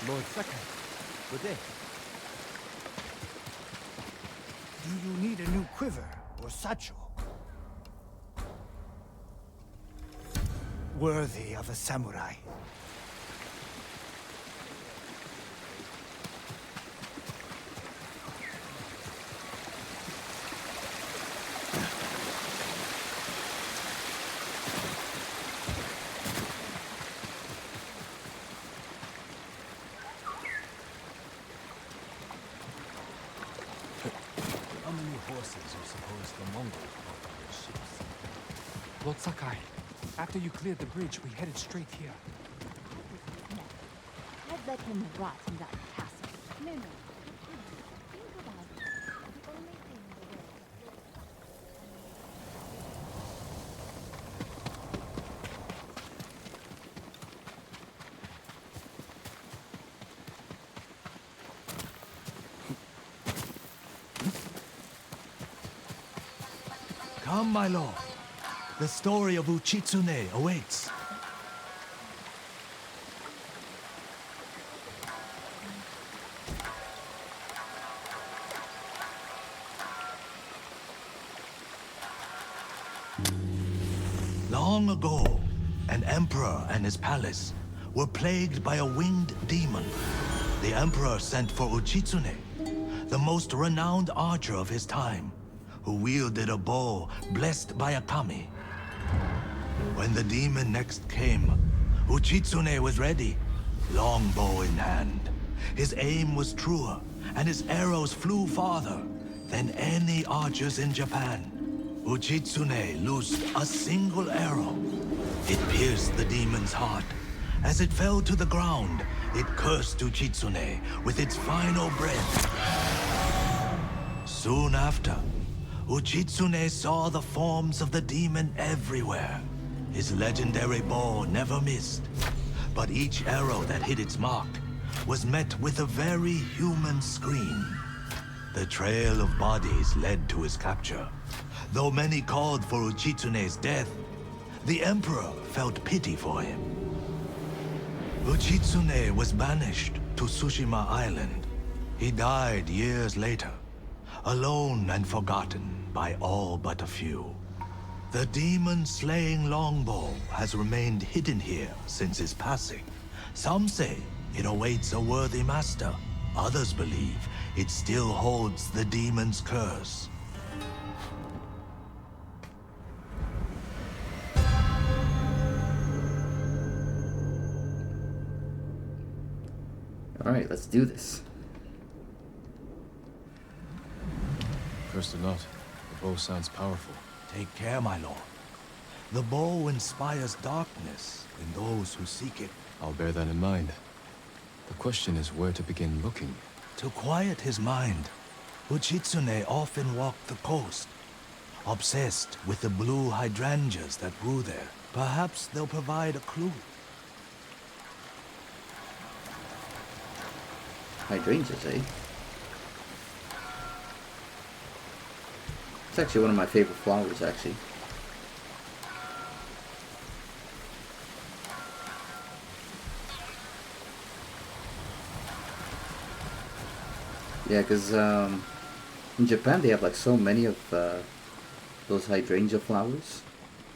Lord Sakai, good day. Do you need a new quiver or satchel? Worthy of a samurai. How many horses you suppose the Mongols brought on their ships? Lord Sakai, after you cleared the bridge, we headed straight here. I'd let him rot in that castle. No. Think about it. The only thing in the world Come, my lord. The story of Uchitsune awaits. Long ago, an emperor and his palace were plagued by a winged demon. The emperor sent for Uchitsune, the most renowned archer of his time, who wielded a bow blessed by a kami. When the demon next came, Uchitsune was ready, longbow in hand. His aim was truer, and his arrows flew farther than any archers in Japan. Uchitsune loosed a single arrow. It pierced the demon's heart. As it fell to the ground, it cursed Uchitsune with its final breath. Soon after, Uchitsune saw the forms of the demon everywhere. His legendary bow never missed, but each arrow that hit its mark was met with a very human scream. The trail of bodies led to his capture. Though many called for Uchitsune's death, the emperor felt pity for him. Uchitsune was banished to Tsushima Island. He died years later, alone and forgotten by all but a few. The demon-slaying longbow has remained hidden here since his passing. Some say it awaits a worthy master. Others believe it still holds the demon's curse. Alright, let's do this. Cursed or not, the bow sounds powerful. Take care, my lord. The bow inspires darkness in those who seek it. I'll bear that in mind. The question is where to begin looking. To quiet his mind, Uchitsune often walked the coast, obsessed with the blue hydrangeas that grew there. Perhaps they'll provide a clue. Hydrangeas, eh? It's actually one of my favorite flowers, actually. Yeah, because in Japan they have like so many of those hydrangea flowers.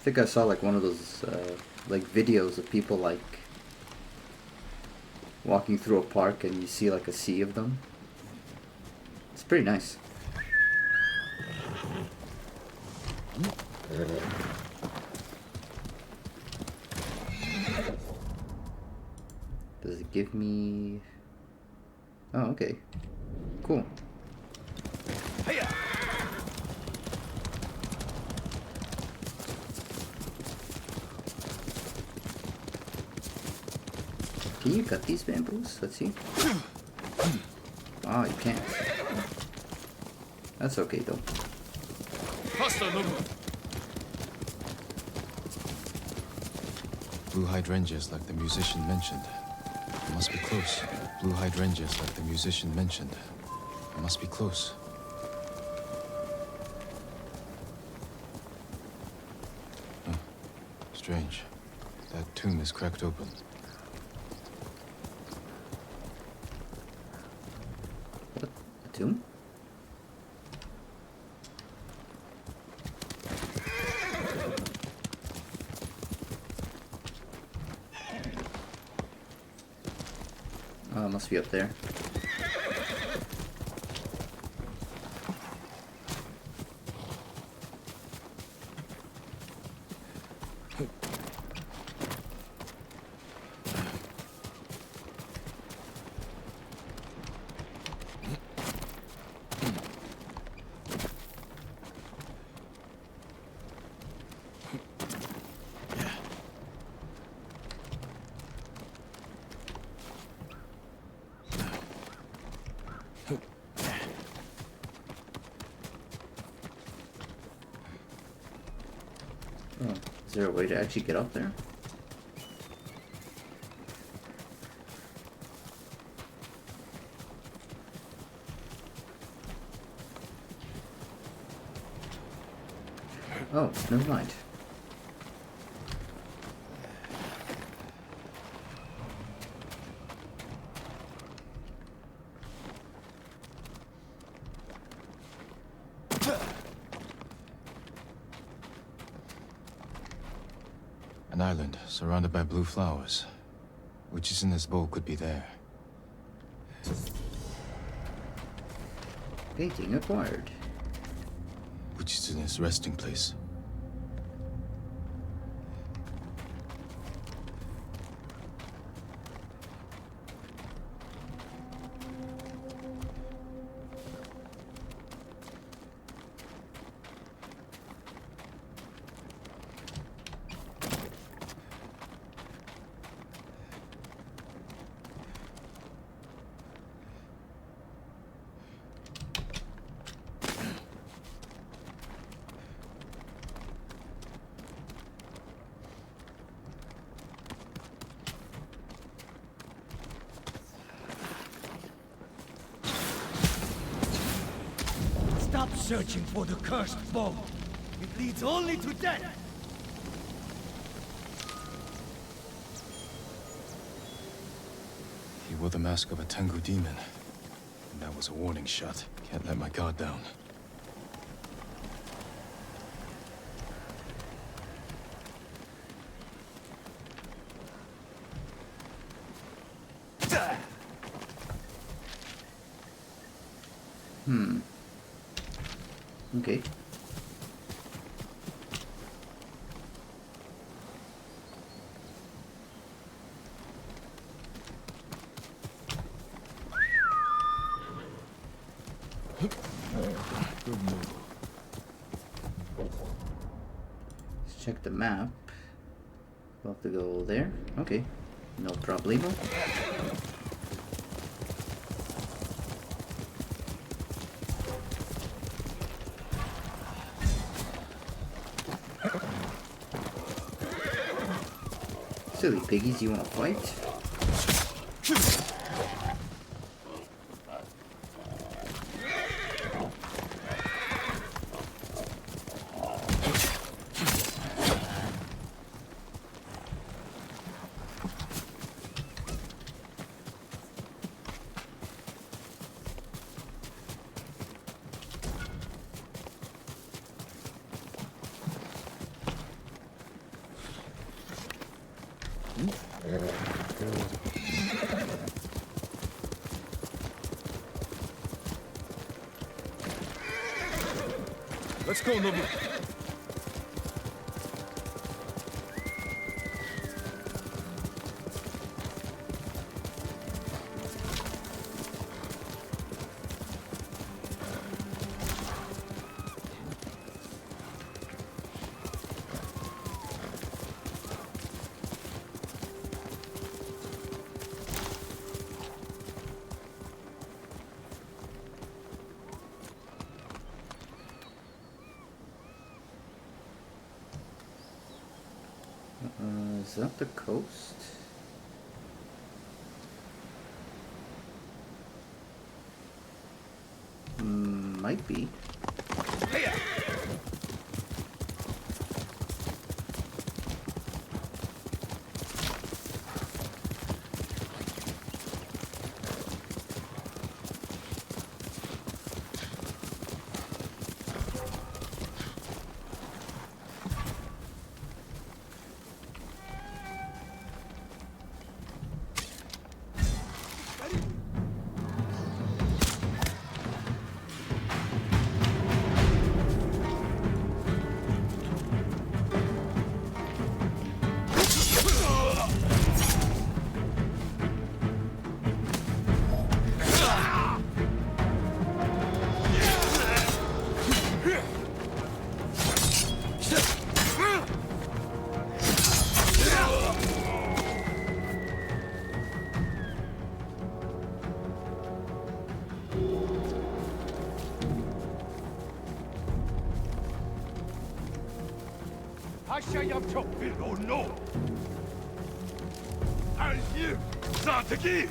think I saw like one of those like videos of people like walking through a park and you see like a sea of them. It's pretty nice. Does it give me... Oh, okay. Cool. Can you cut these bamboos? Let's see. Oh, you can't. That's okay though. Blue hydrangeas like the musician mentioned. It must be close. Blue hydrangeas like the musician mentioned. It must be close. Huh. Strange. That tomb is cracked open. What? A tomb? Oh, it must be up there. Oh, is there a way to actually get up there? Oh, never mind. An island surrounded by blue flowers. Which is in this bowl could be there. Painting acquired. Which is in his resting place. Stop searching for the cursed bow. It leads only to death. He wore the mask of a Tengu demon. And that was a warning shot. Can't let my guard down. Okay. Let's check the map. We'll have to go there. Okay. No problemo. Silly piggies, you wanna fight? Let's go, Nobu. Is that the coast? Might be. 하샤얌초 빌로노 알일 사태기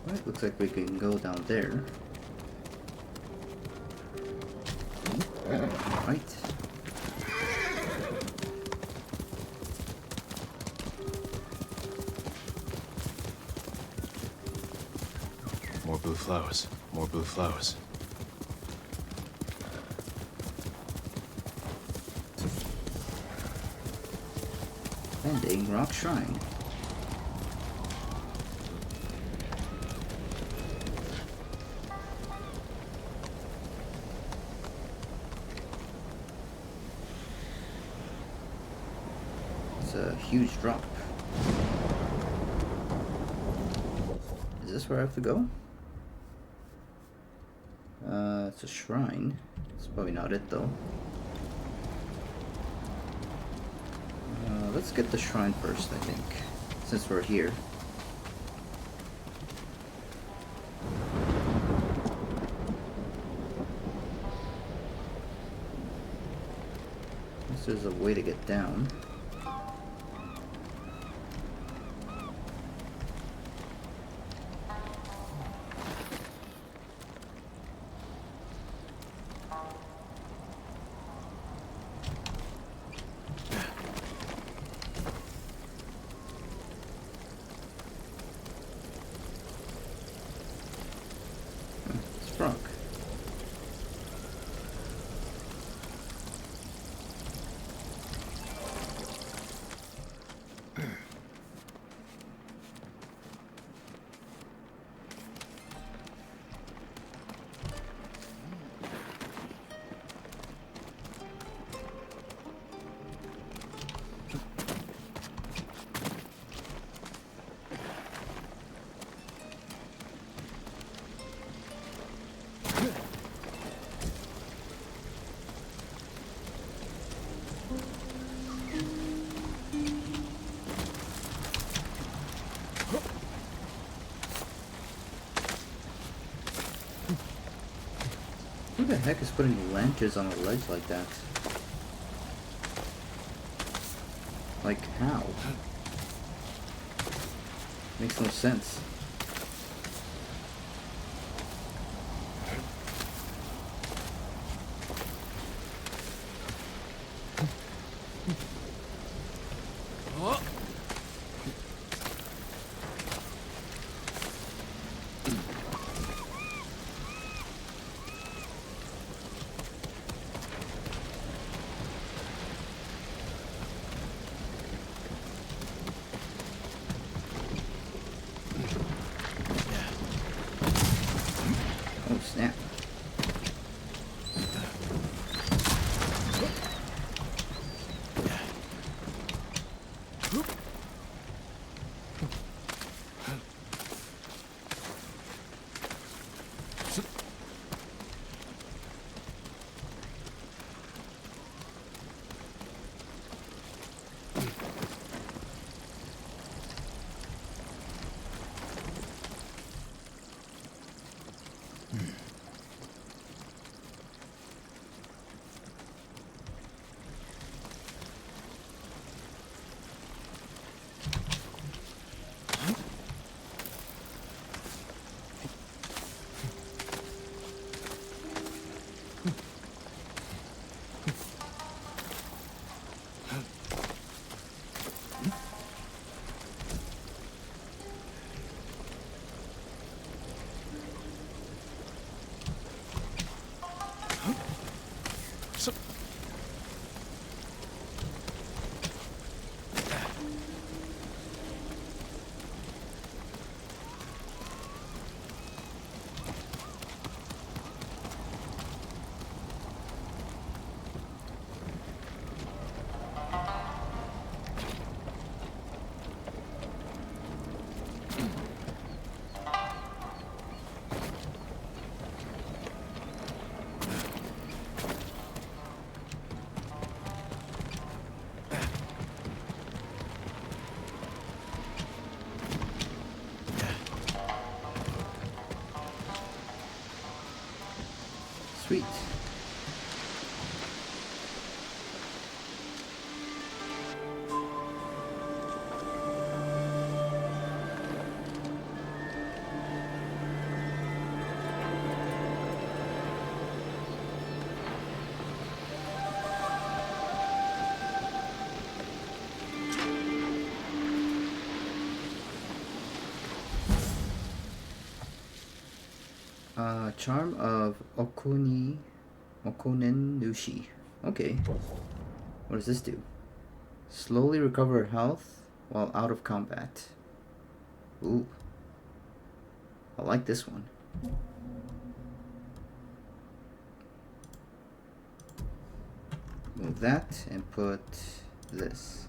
Right, looks like we can go down there. Right. More blue flowers. More blue flowers. Ending Rock Shrine. It's a huge drop. Is this where I have to go? It's a shrine. It's probably not it though. Let's get the shrine first, I think, since we're here. Unless there's a way to get down. Rock. the heck is putting lanterns on a ledge like that? Like, how? Makes no sense. Oh snap. Sweet. Charm of Okonen Nushi. Okay. What does this do? Slowly recover health while out of combat. Ooh. I like this one. Move that and put this.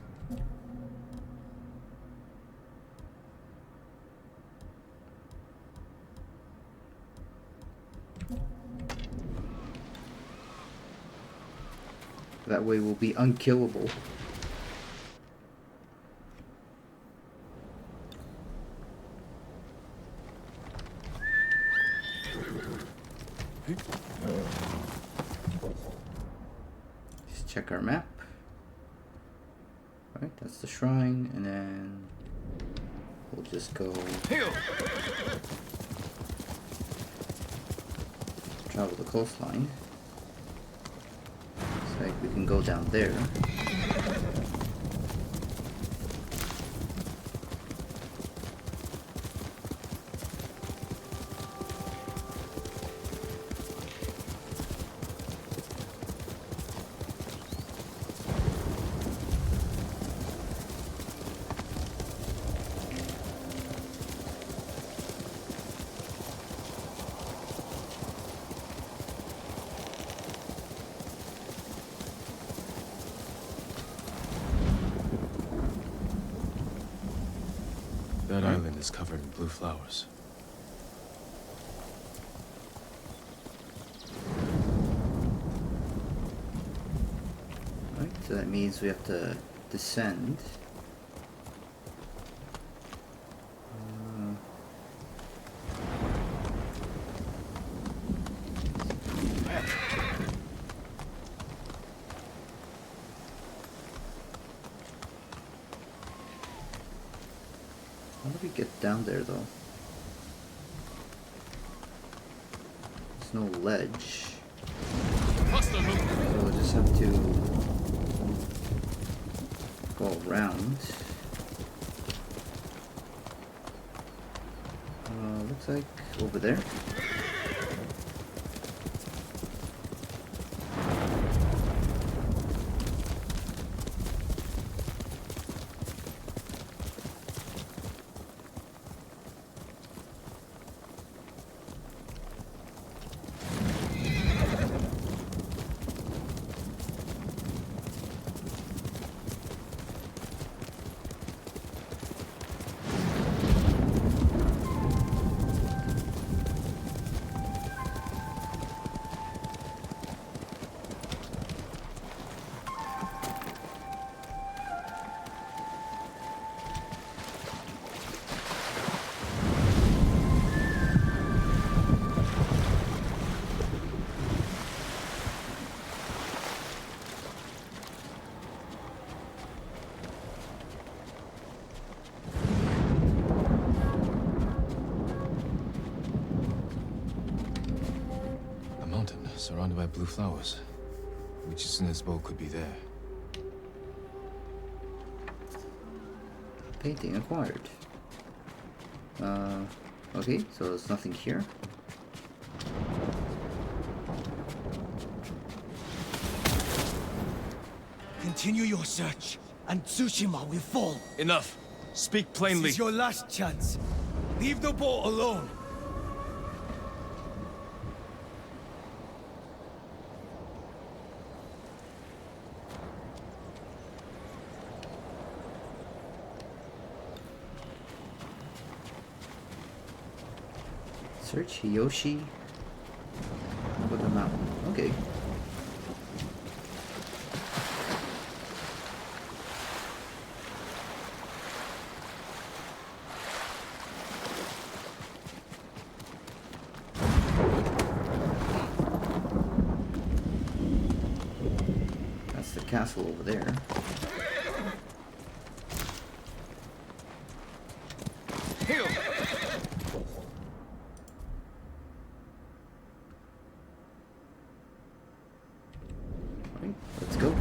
That way we'll be unkillable. Just check our map. Alright, that's the shrine, and then we'll just go travel the coastline. Like we can go down there. That island is covered in blue flowers. Right, so that means we have to descend. How do we get down there though? There's no ledge. So we'll just have to go around. Looks like over there. Surrounded by blue flowers. Uchitsune's bow could be there. Painting acquired. Okay, so there's nothing here. Continue your search, and Tsushima will fall. Enough. Speak plainly. This is your last chance. Leave the boat alone. Search Hiyoshi for the mountain. Okay. That's the castle over there. Let's go.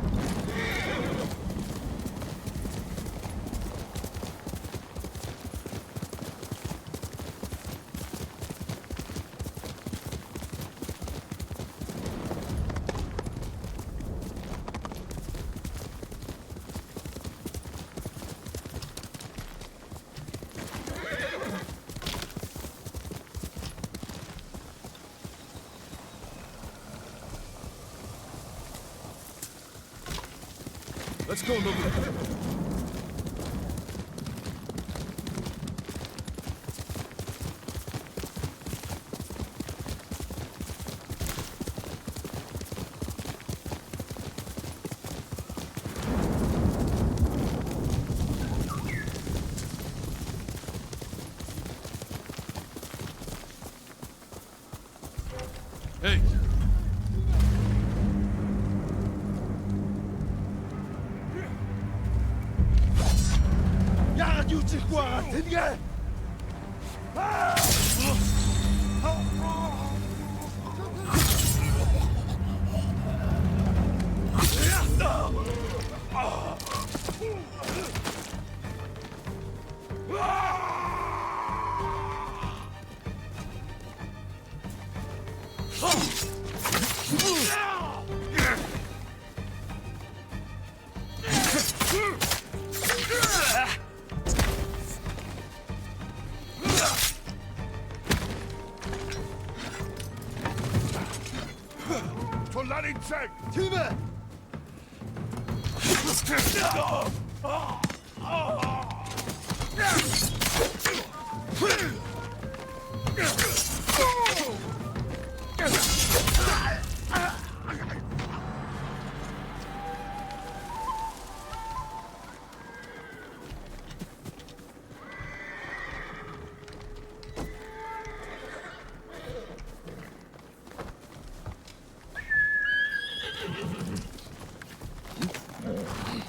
Let's go, Nobu. Hey.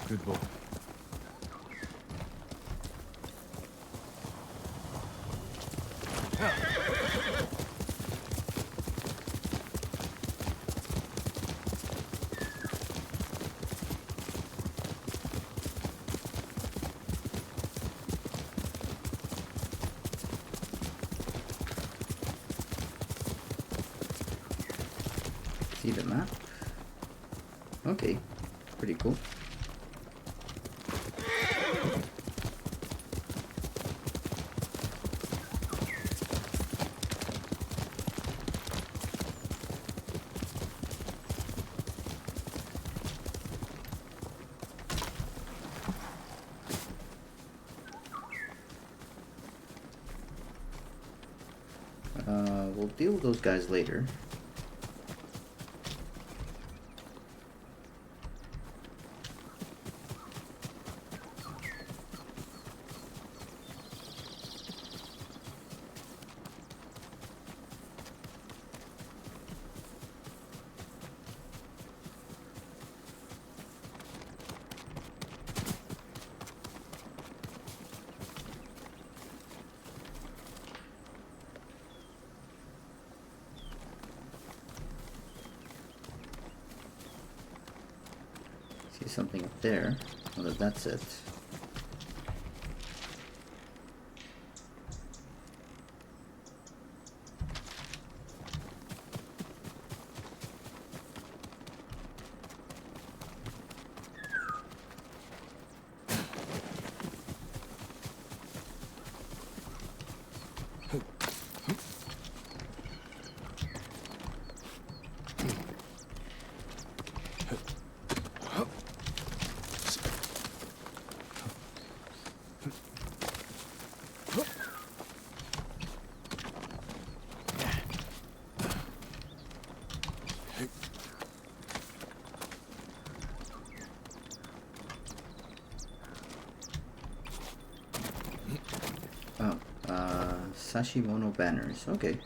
Good boy. See the map? Okay, pretty cool. We'll deal with those guys later. See something up there. Whether that's it. Sashimono banners. Okay.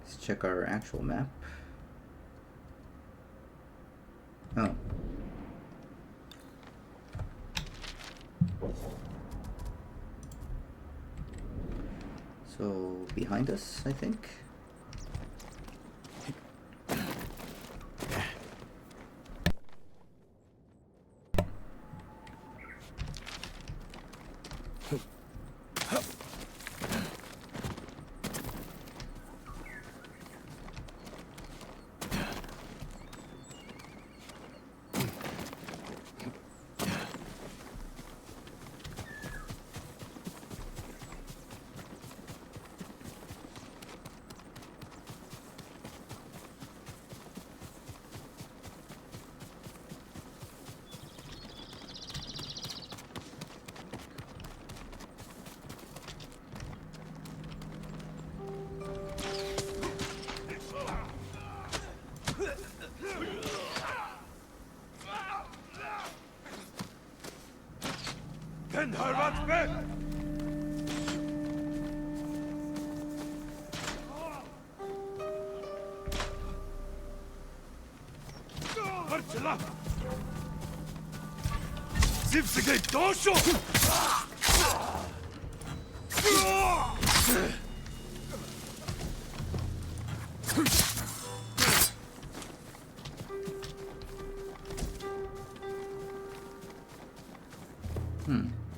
Let's check our actual map. Oh. So, behind us, I think.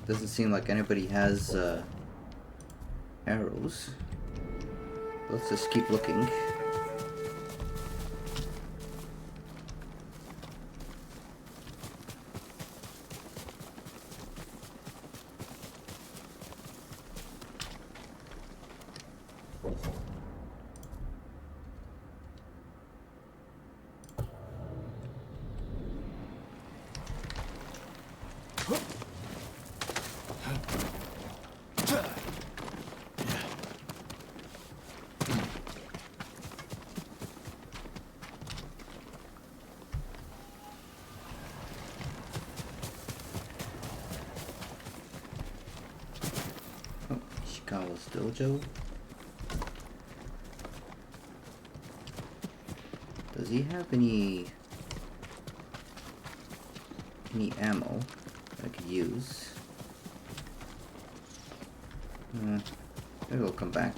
Doesn't seem like anybody has arrows. Let's just keep looking. Dojo. Does he have any ammo I could use? Maybe we'll come back.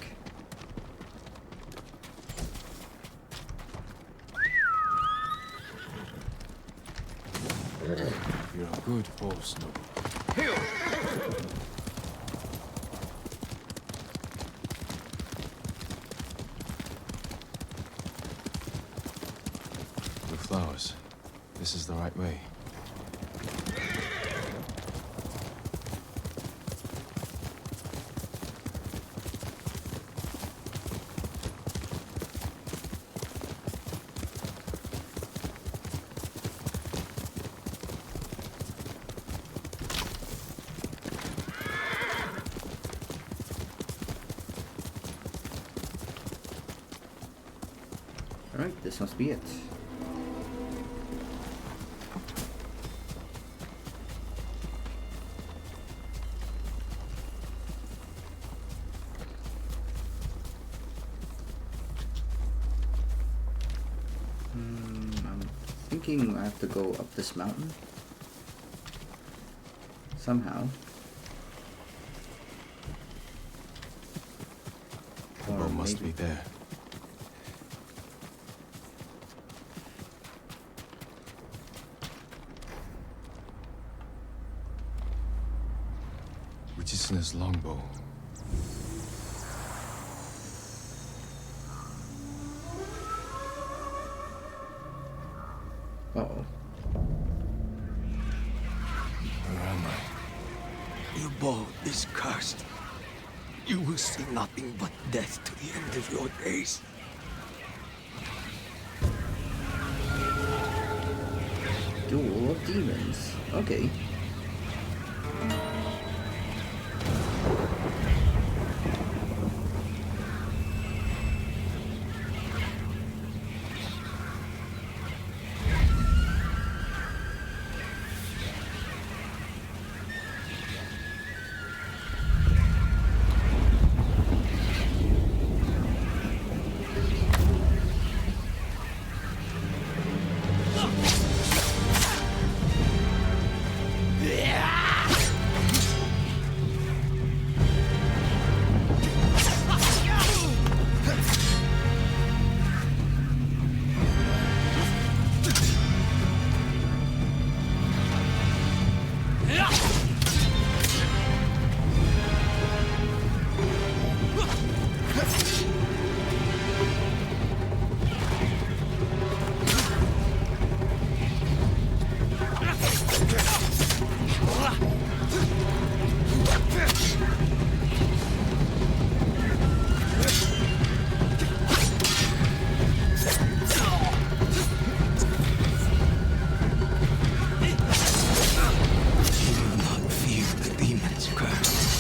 Good horse, noble. With flowers. This is the right way. Alright, this must be it. I'm thinking I have to go up this mountain. Somehow. Or Bow must maybe- be there. Uchitsune's longbow. Uh-oh. Where am I? Your bow is cursed. You will see nothing but death to the end of your days. Duel of Demons. Okay.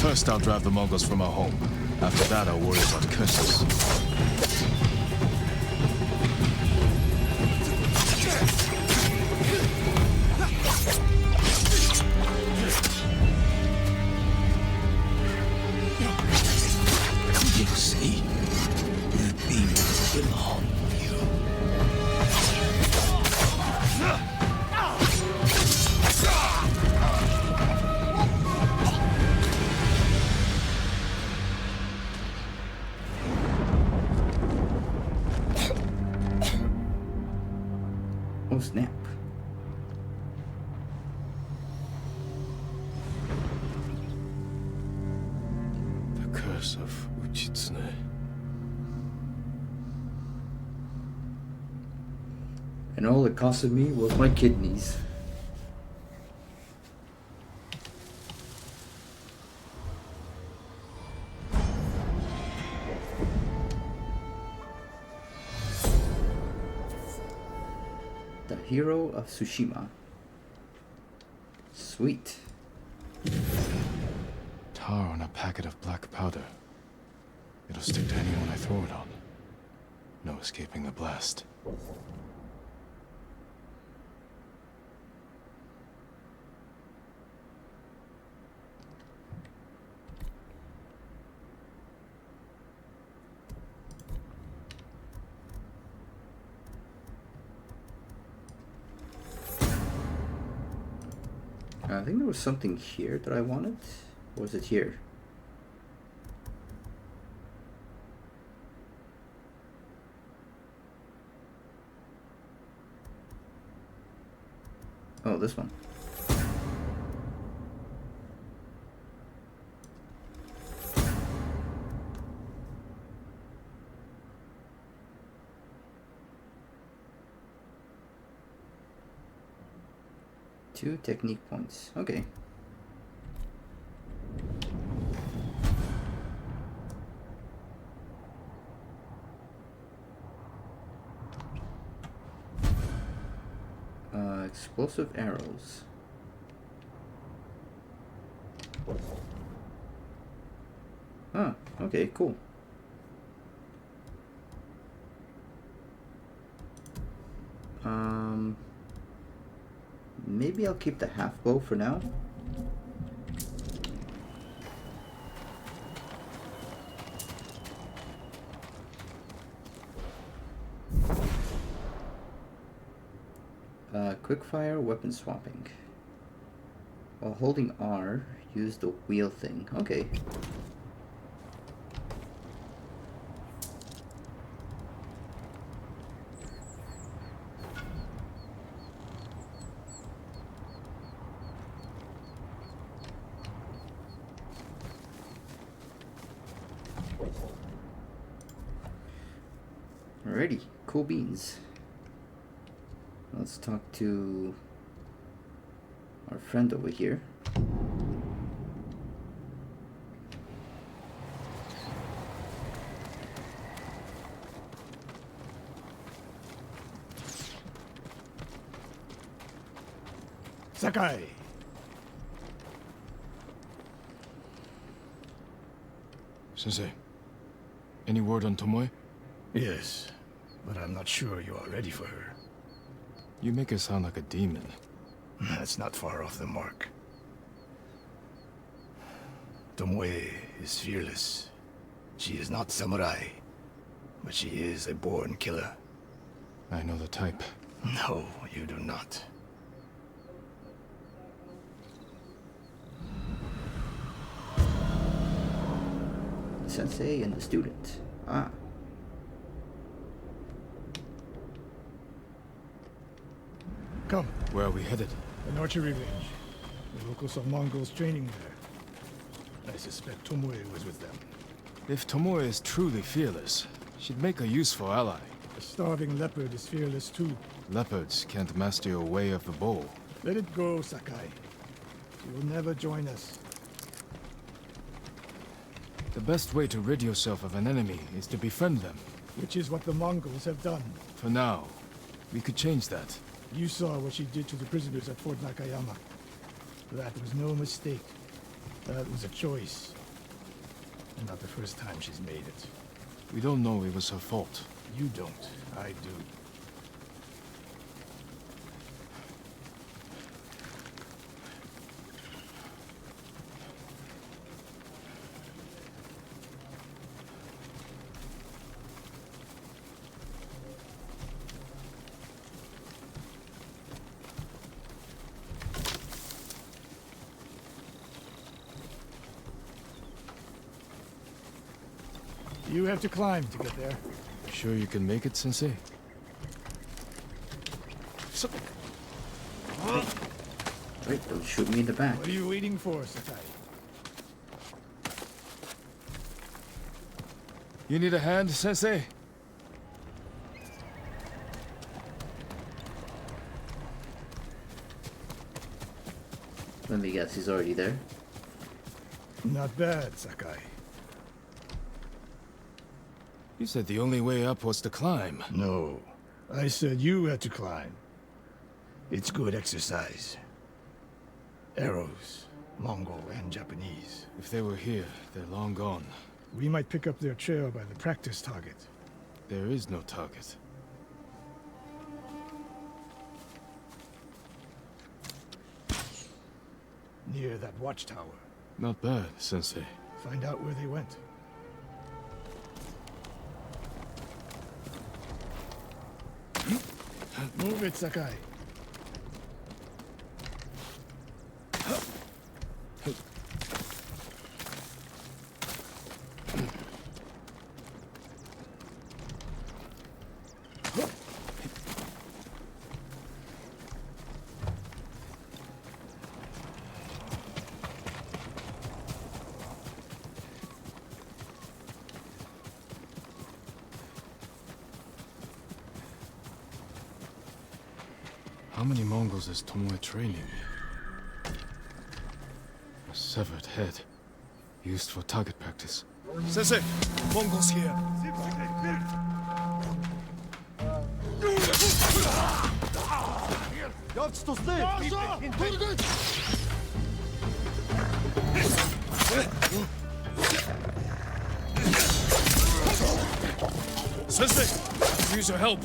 First, I'll drive the Mongols from our home. After that, I'll worry about curses. You see, the demons belong to you. Oh snap. The curse of Uchitsune. And all it costed me was my kidneys. The hero of Tsushima. Sweet. Tar on a packet of black powder. It'll stick to anyone I throw it on. No escaping the blast. I think there was something here that I wanted. Or was it here? Oh, this one. 2 technique points. Okay. Explosive arrows. Ah, okay, cool. Maybe I'll keep the half bow for now. Quickfire weapon swapping. While holding R, use the wheel thing. Okay. Alrighty, cool beans. Let's talk to our friend over here. Sakai! Sensei, any word on Tomoe? Yes, but I'm not sure you are ready for her. You make her sound like a demon. That's not far off the mark. Tomoe is fearless. She is not samurai, but she is a born killer. I know the type. No, you do not. Sensei and the student. Ah. Come, Where are we headed? an archery range. The locals saw Mongols training there. I suspect Tomoe was with them. If Tomoe is truly fearless, she'd make a useful ally. The starving leopard is fearless too. Leopards can't master your way of the bow. Let it go, Sakai. She will never join us. The best way to rid yourself of an enemy is to befriend them. Which is what the Mongols have done. For now, we could change that. You saw what she did to the prisoners at Fort Nakayama. That was no mistake. That was a choice. And not the first time she's made it. We don't know it was her fault. You don't. I do. You have to climb to get there. Sure you can make it, Sensei? Wait, don't shoot me in the back. What are you waiting for, Sakai? You need a hand, Sensei? Let me guess, he's already there. Not bad, Sakai. You said the only way up was to climb. No. I said you had to climb. It's good exercise. Arrows, Mongol and Japanese. If they were here, they're long gone. We might pick up their trail by the practice target. There is no target. Near that watchtower. Not bad, Sensei. Find out where they went. Move it, Sakai. How many Mongols is Tomoe training? severed head. Used for target practice. Sensei, Mongols here. Sensei, use your help.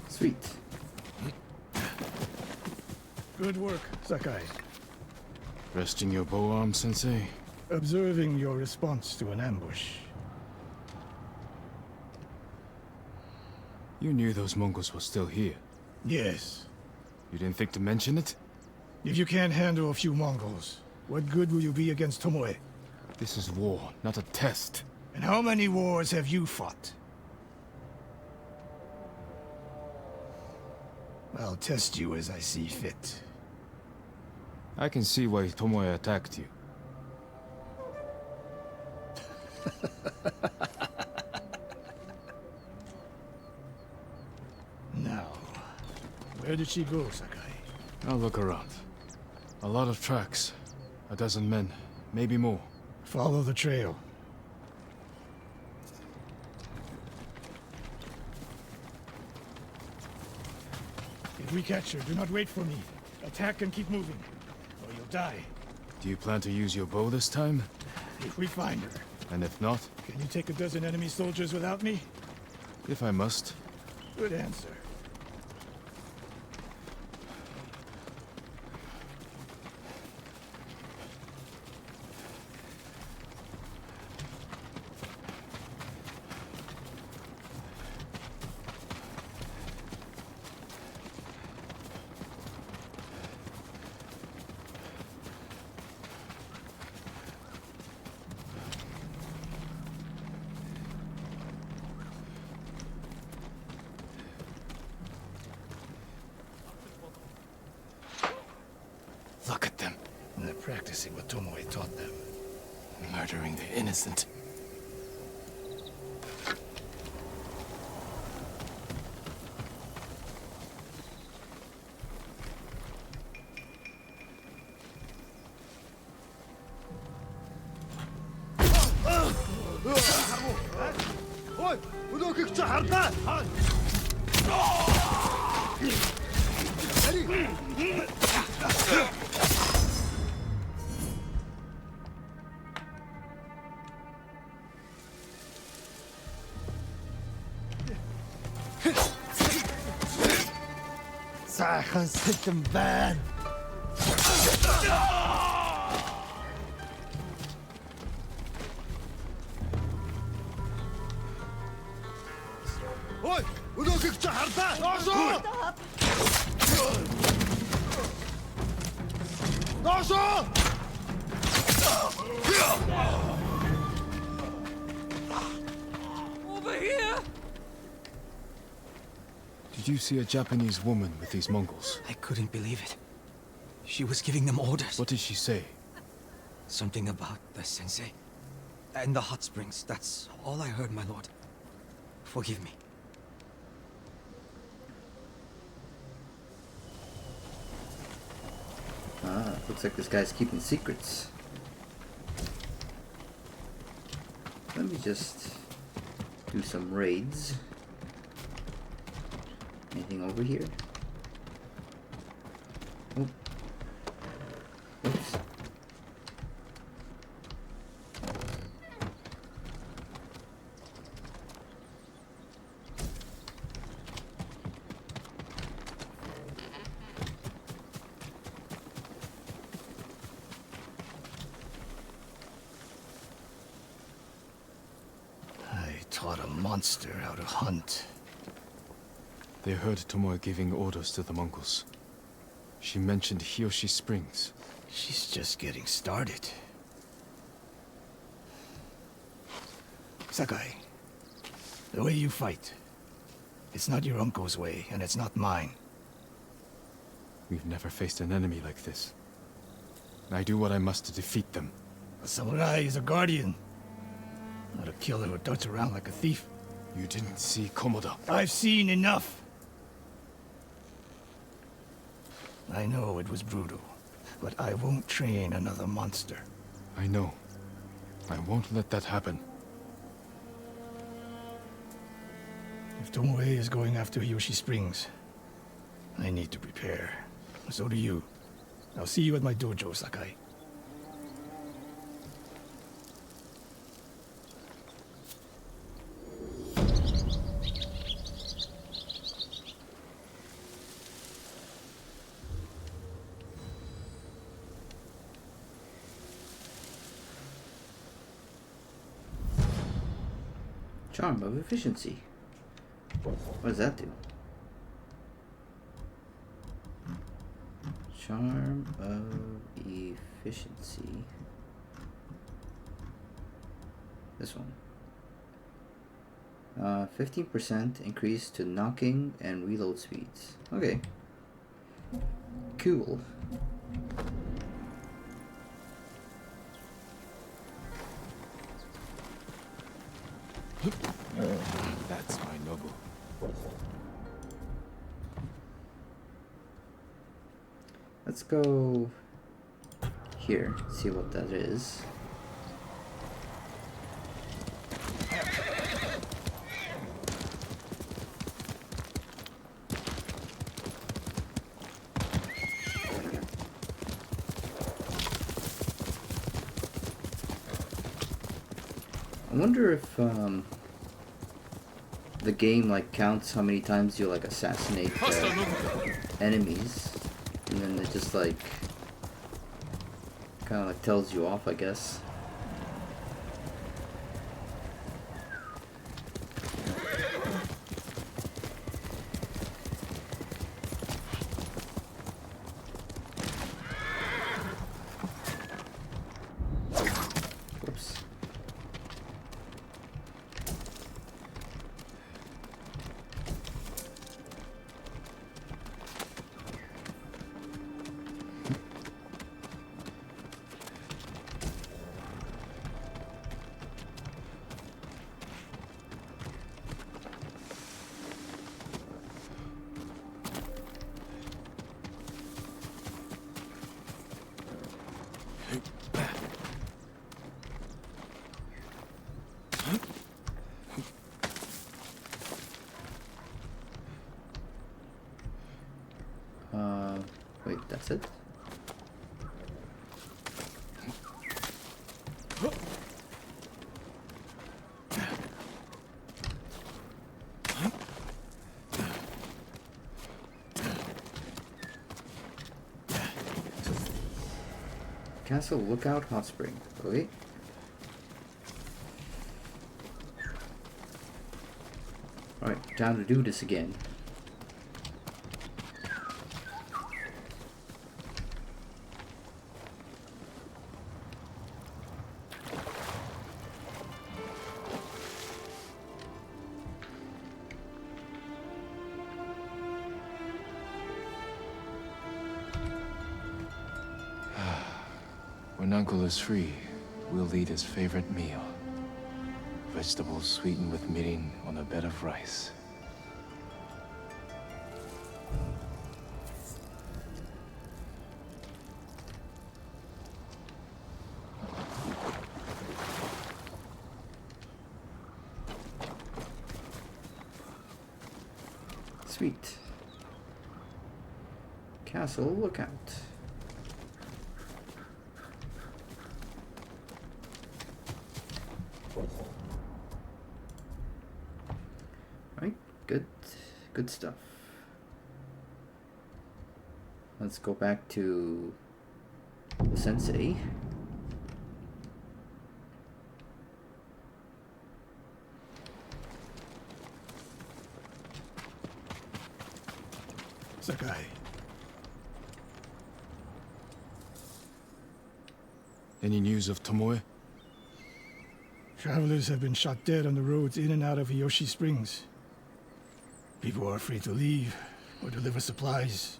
Sweet. Good work, Sakai. Resting your bow arm, Sensei? Observing your response to an ambush. You knew those Mongols were still here. Yes. You didn't think to mention it? If you can't handle a few Mongols, what good will you be against Tomoe? This is war, not a test. And how many wars have you fought? I'll test you as I see fit. I can see why Tomoe attacked you. Now, where did she go, Sakai? I'll look around. A lot of tracks. A dozen men, maybe more. Follow the trail. If we catch her, do not wait for me. Attack and keep moving, or you'll die. Do you plan to use your bow this time? If we find her, And if not, can you take a dozen enemy soldiers without me? if I must. Good answer. Look at them, They're practicing what Tomoe taught them. murdering the innocent. Sachen zitten bad. Hoi, hoe doe ik te hard? Daar zo! Daar zo! Over here! Did you see a Japanese woman with these Mongols? I couldn't believe it. She was giving them orders. What did she say? Something about the sensei. And the hot springs. That's all I heard, my lord. Forgive me. Ah, looks like this guy's keeping secrets. Let me just do some raids. Anything over here? Oh. Oops. I taught a monster how to hunt. They heard Tomoe giving orders to the Mongols. She mentioned Hiyoshi Springs. She's just getting started. Sakai, the way you fight, it's not your uncle's way, and it's not mine. We've never faced an enemy like this. I do what I must to defeat them. A samurai is a guardian, not a killer who darts around like a thief. You didn't see Komoda. I've seen enough. I know it was brutal, but I won't train another monster. I know. I won't let that happen. If Tomoe is going after Hiyoshi Springs, I need to prepare. So do you. I'll see you at my dojo, Sakai. Charm of efficiency. What does that do? Charm of efficiency. This one. 15% increase to knocking and reload speeds. Okay. Cool. That's my noble. Let's go here, see what that is. I wonder if the game like counts how many times you like assassinate enemies, and then it just like kind of like tells you off, I guess. Whoops. Wait, that's it? Castle Lookout Hot Spring. Okay. Alright, time to do this again. When Uncle is free, we'll eat his favorite meal. Vegetables sweetened with mirin on a bed of rice. Sweet. Castle Lookout. Right, good stuff. Let's go back to the sensei. Sakai. Any news of Tomoe? Travelers have been shot dead on the roads in and out of Hiyoshi Springs. People are afraid to leave or deliver supplies.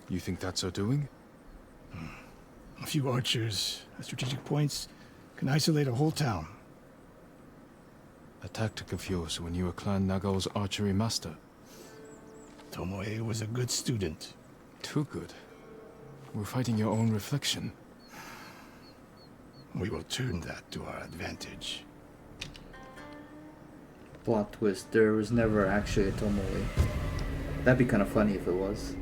You think that's her doing? A few archers at strategic points can isolate a whole town. A tactic of yours when you were Clan Nagao's archery master. Tomoe was a good student. Too good. We're fighting your own reflection. We will turn that to our advantage. Plot twist, there was never actually a Tomoe. That'd be kind of funny if it was.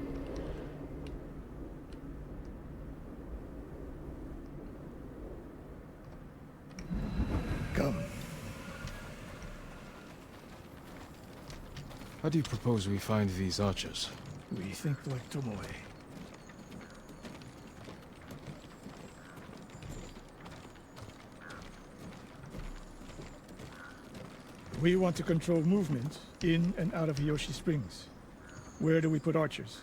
Come. How do you propose we find these archers? We think like Tomoe. We want to control movement in and out of Hiyoshi Springs. Where do we put archers?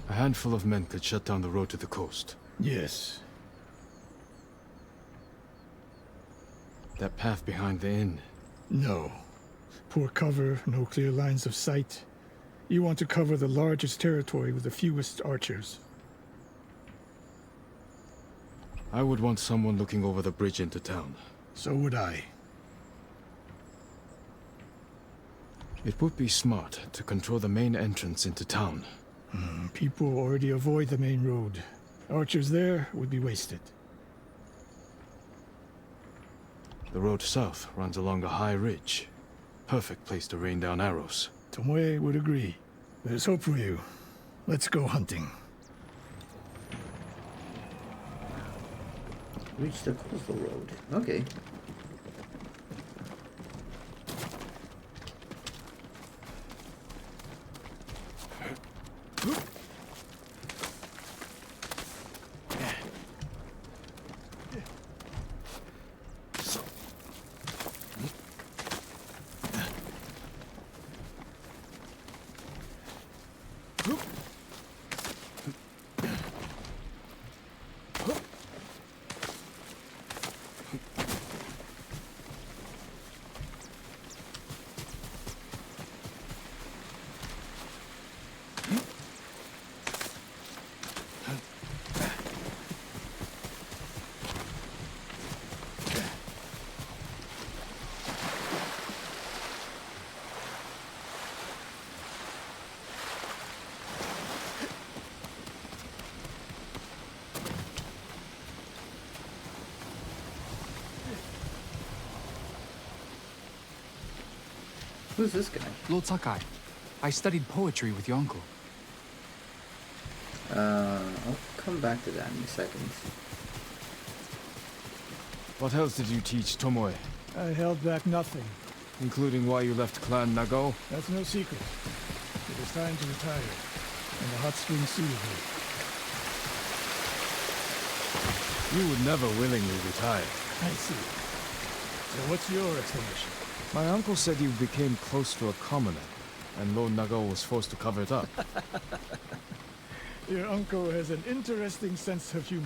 A handful of men could shut down the road to the coast. Yes. That path behind the inn. No. Poor cover, no clear lines of sight. You want to cover the largest territory with the fewest archers. I would want someone looking over the bridge into town. So would I. It would be smart to control the main entrance into town. People already avoid the main road. Archers there would be wasted. The road south runs along a high ridge. Perfect place to rain down arrows. Tomoe would agree. There's hope for you. Let's go hunting. Reach the coastal road. Okay. Who's this guy? Lord Sakai, I studied poetry with your uncle. I'll come back to that in a second. What else did you teach Tomoe? I held back nothing. Including why you left Clan Nagao? That's no secret. It was time to retire, and the hot spring suited me. You would never willingly retire. I see. So what's your explanation? My uncle said you became close to a commoner, and Lord Nagao was forced to cover it up. Your uncle has an interesting sense of humor.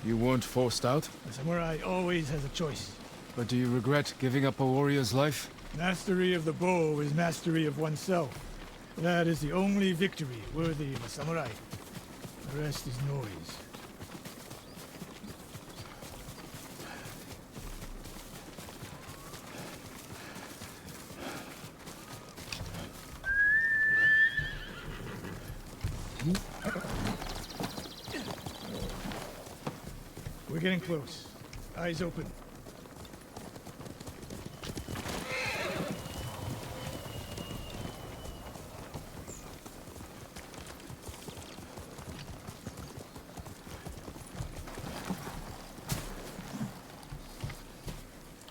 You weren't forced out? A samurai always has a choice. But do you regret giving up a warrior's life? Mastery of the bow is mastery of oneself. That is the only victory worthy of a samurai. The rest is noise. We're getting close. Eyes open.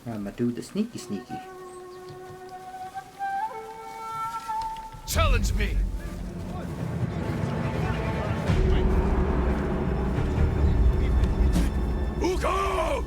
I'ma do the sneaky. Challenge me! Uko!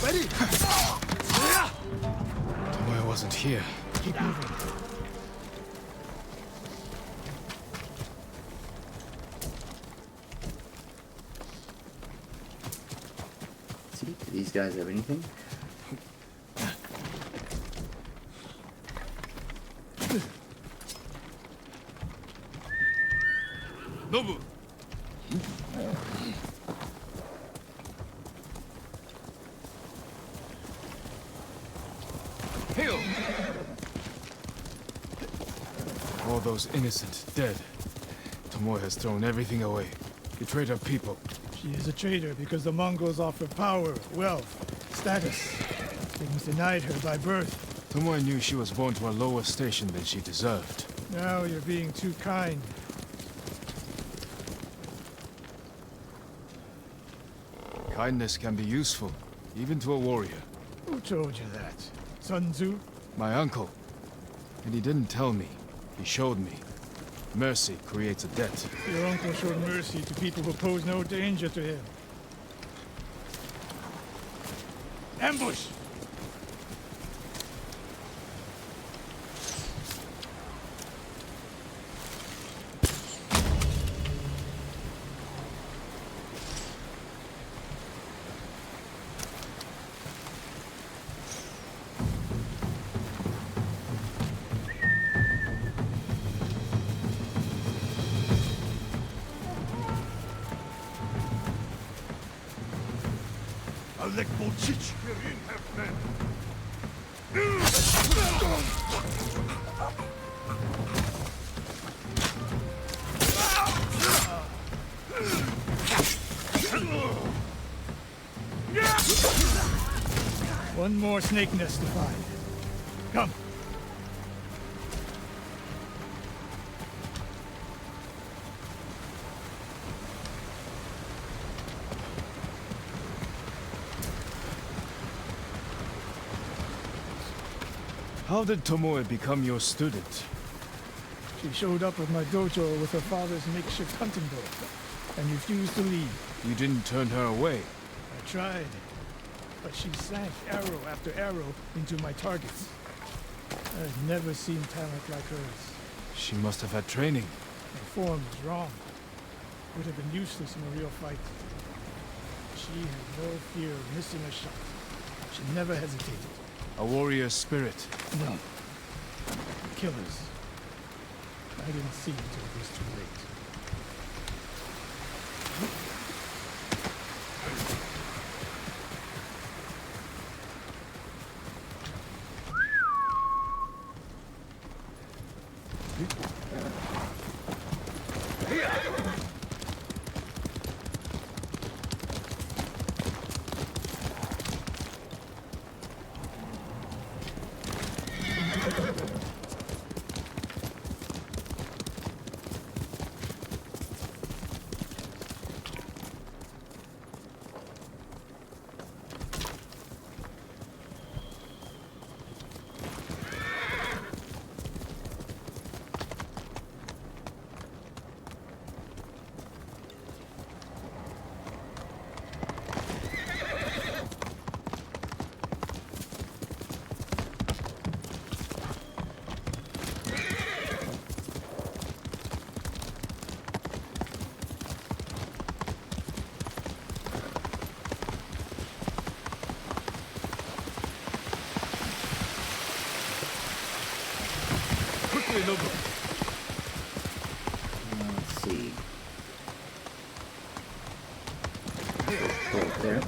Ready? Tomoe wasn't here. Keep moving. See, do these guys have anything? Nobu! Hail! All those innocent, dead. Tomoe has thrown everything away. Betrayed her people. She is a traitor because the Mongols offer power, wealth, status. Things denied her by birth. Tomoe knew she was born to a lower station than she deserved. Now you're being too kind. Kindness can be useful, even to a warrior. Who told you that? Sun Tzu? My uncle. And he didn't tell me. He showed me. Mercy creates a debt. Your uncle showed mercy to people who pose no danger to him. Ambush! Alekmo Chich! One more snake nest to find. Come. How did Tomoe become your student? She showed up at my dojo with her father's makeshift hunting bow and refused to leave. You didn't turn her away. I tried, but she sank arrow after arrow into my targets. I've never seen talent like hers. She must have had training. Her form was wrong. Would have been useless in a real fight. She had no fear of missing a shot. She never hesitated. A warrior's spirit. No. Killers. I didn't see until it was too late. Quickly, Nobu! Let's see. Go up there.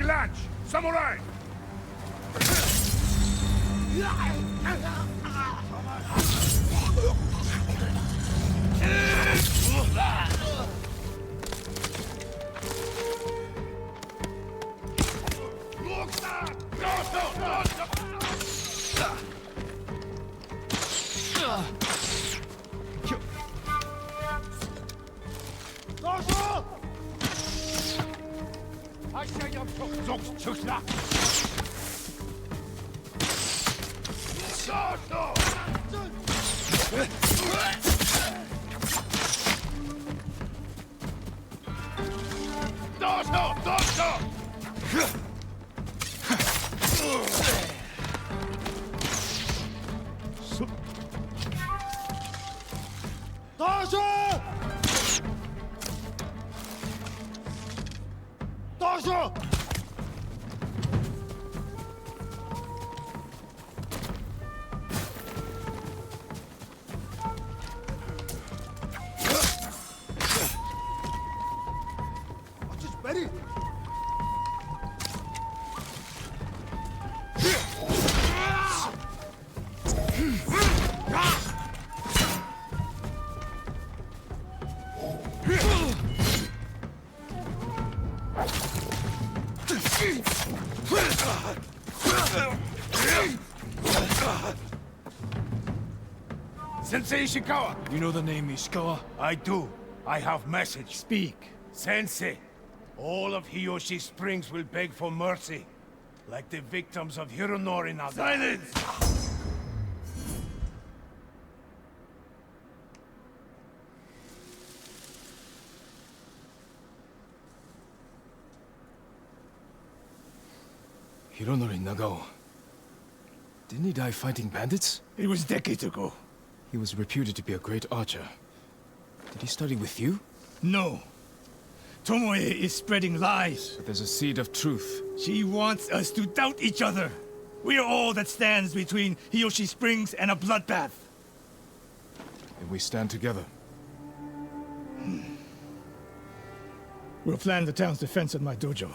lunch! Samurai! Sensei Ishikawa! You know the name Ishikawa? I do. I have message. Speak. Sensei, all of Hiyoshi Springs will beg for mercy. Like the victims of Hironori Naga. Silence! Hironori Nagao. Didn't he die fighting bandits? It was decades ago. He was reputed to be a great archer. Did he study with you? No. Tomoe is spreading lies. But there's a seed of truth. She wants us to doubt each other. We are all that stands between Hiyoshi Springs and a bloodbath. Then we stand together. We'll plan the town's defense at my dojo.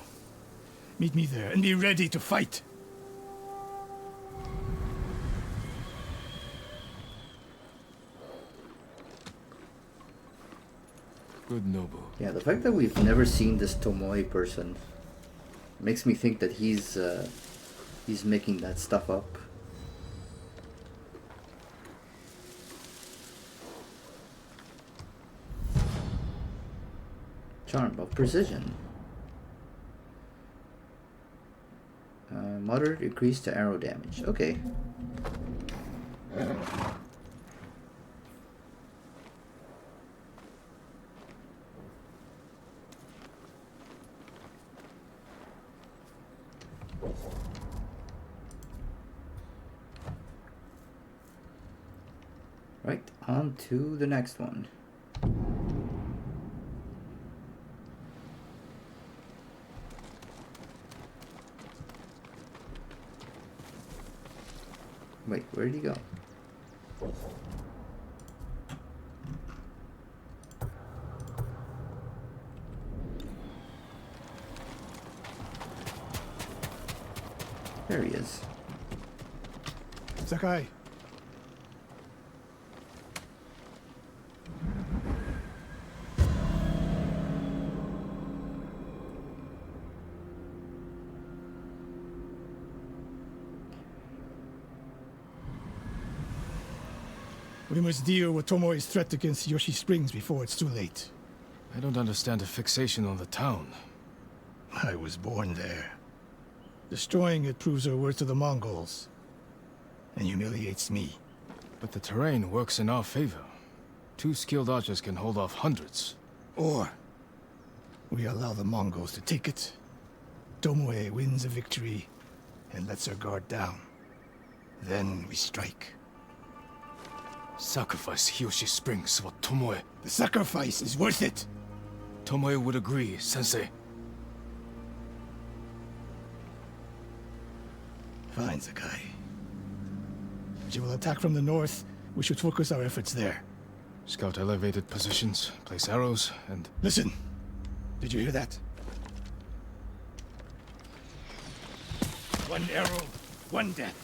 Meet me there and be ready to fight. Good Nobu. Yeah, the fact that we've never seen this Tomoe person makes me think that he's making that stuff up. Charm of precision. Moderate increase to arrow damage. Okay. Right, on to the next one. Wait, where did he go? There he is. Sakai. We must deal with Tomoe's threat against Yoshi Springs before it's too late. I don't understand the fixation on the town. I was born there. Destroying it proves her worth to the Mongols. And humiliates me. But the terrain works in our favor. 2 skilled archers can hold off hundreds. Or we allow the Mongols to take it. Tomoe wins a victory and lets her guard down. Then we strike. Sacrifice Hiyoshi Springs for Tomoe. The sacrifice is worth it. Tomoe would agree, Sensei. Fine, Sakai. She will attack from the north. We should focus our efforts there. Scout elevated positions, place arrows, and... Listen. Did you hear that? One arrow, one death.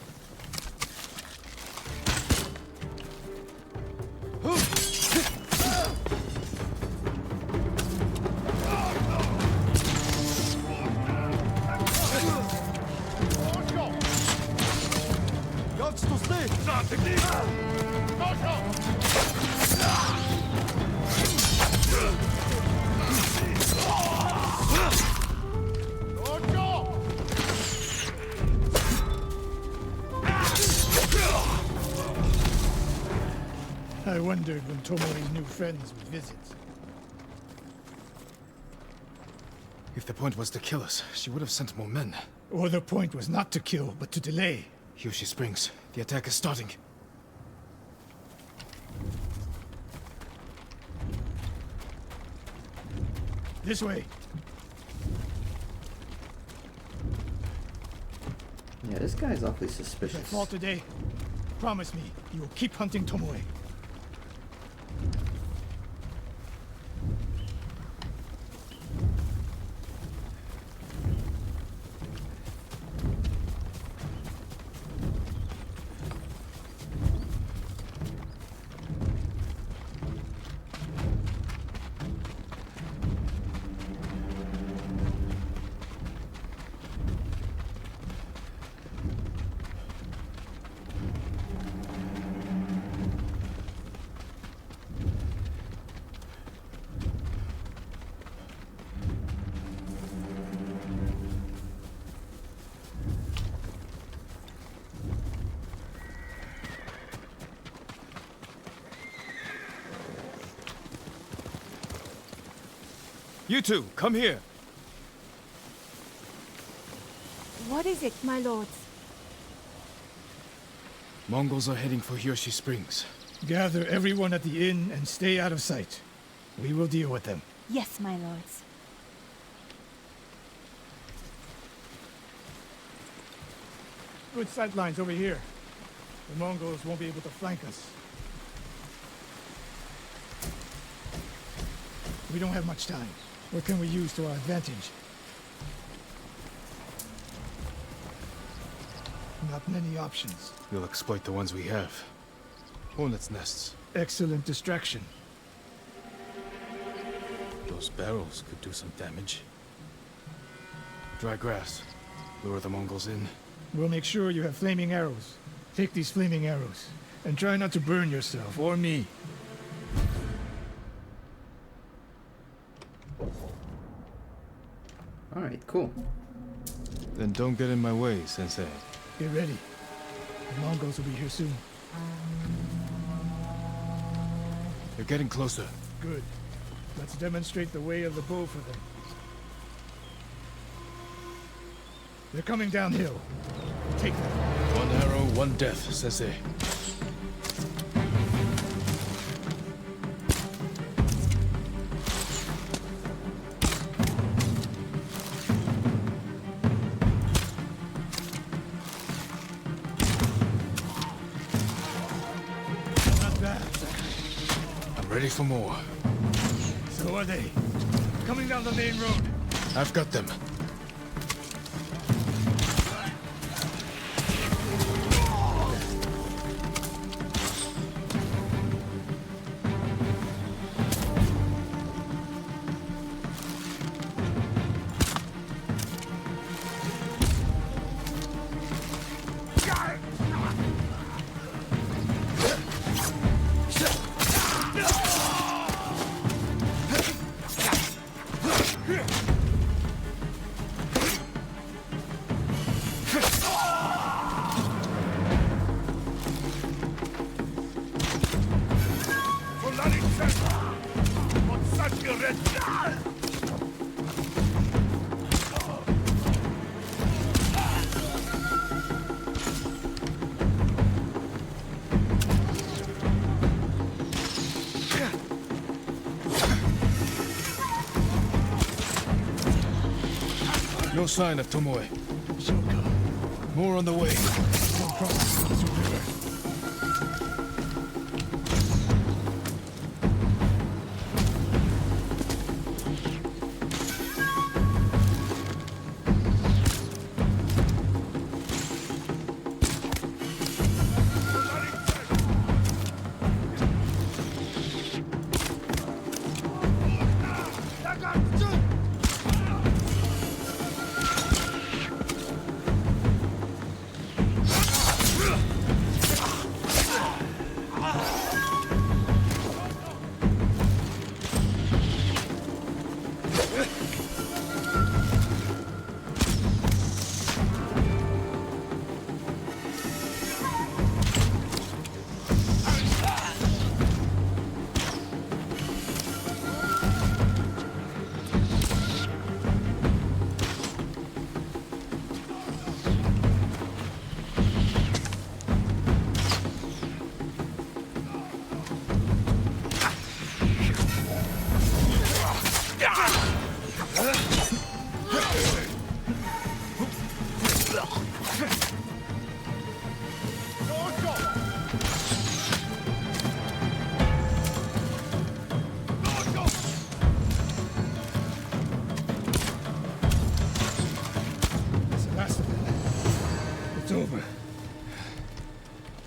I wondered when Tomoe's new friends would visit. If the point was to kill us, she would have sent more men. Or the point was not to kill, but to delay. Hiyoshi Springs. The attack is starting. This way. Yeah, this guy's awfully If I suspicious. fall today, promise me you will keep hunting Tomoe. You two, come here. What is it, my lords? Mongols are heading for Hiyoshi Springs. Gather everyone at the inn and stay out of sight. We will deal with them. Yes, my lords. Good sight lines over here. The Mongols won't be able to flank us. We don't have much time. What can we use to our advantage? Not many options. We'll exploit the ones we have. Hornets' nests. Excellent distraction. Those barrels could do some damage. Dry grass. Lure the Mongols in. We'll make sure you have flaming arrows. Take these flaming arrows, and try not to burn yourself or me. Alright, cool. Then don't get in my way, Sensei. Get ready. The Mongols will be here soon. They're getting closer. Good. Let's demonstrate the way of the bow for them. They're coming downhill. Take them. One arrow, one death, Sensei. Not bad. I'm ready for more. So are they. Coming down the main road. I've got them. No sign of Tomoe. She'll come. More on the way. We'll cross the Gatsu River.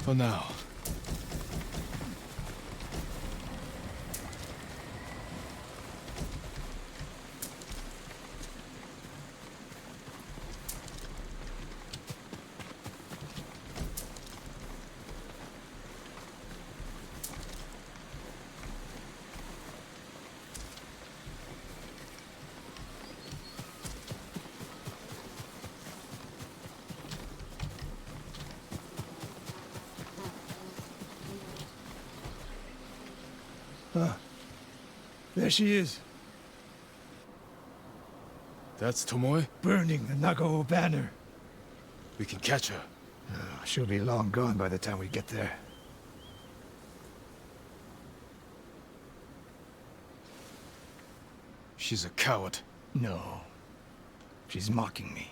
For now. There she is, That's Tomoe? burning the Nagao banner. We can catch her. She'll be long gone by the time we get there. She's a coward. No. She's mocking me.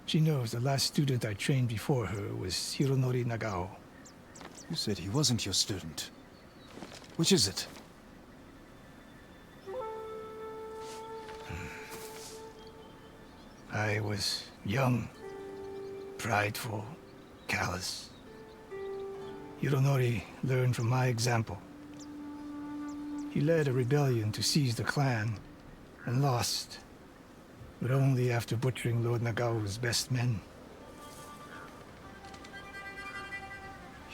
She knows the last student I trained before her was Hironori Nagao. You said he wasn't your student. Which is it? I was young, prideful, callous. Hironori learned from my example. He led a rebellion to seize the clan, and lost, but only after butchering Lord Nagao's best men.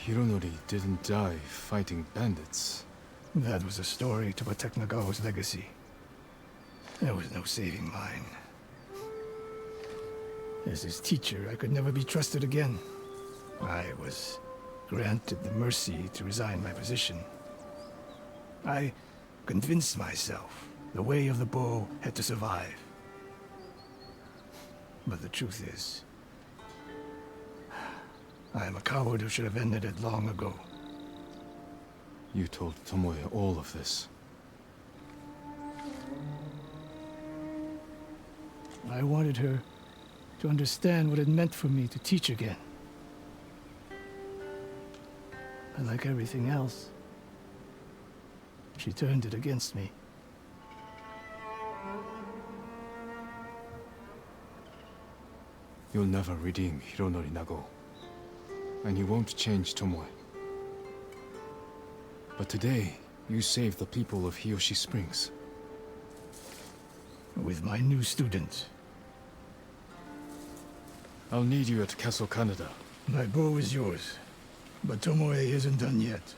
Hironori didn't die fighting bandits. That was a story to protect Nagao's legacy. There was no saving mine. As his teacher, I could never be trusted again. I was granted the mercy to resign my position. I convinced myself the way of the bow had to survive. But the truth is, I am a coward who should have ended it long ago. You told Tomoe all of this. I wanted her to understand what it meant for me to teach again. But like everything else, she turned it against me. You'll never redeem Hironori Nagao. And you won't change Tomoe. But today, you saved the people of Hiyoshi Springs. With my new student. I'll need you at Castle Canada. My bow is yours, but Tomoe isn't done yet.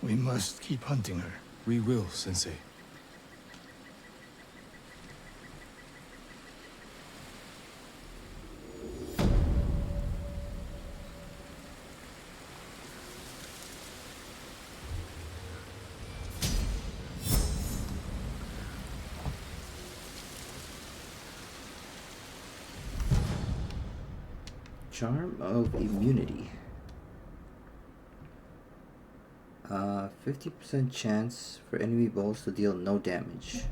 We must keep hunting her. We will, Sensei. Charm of immunity. 50% chance for enemy balls to deal no damage.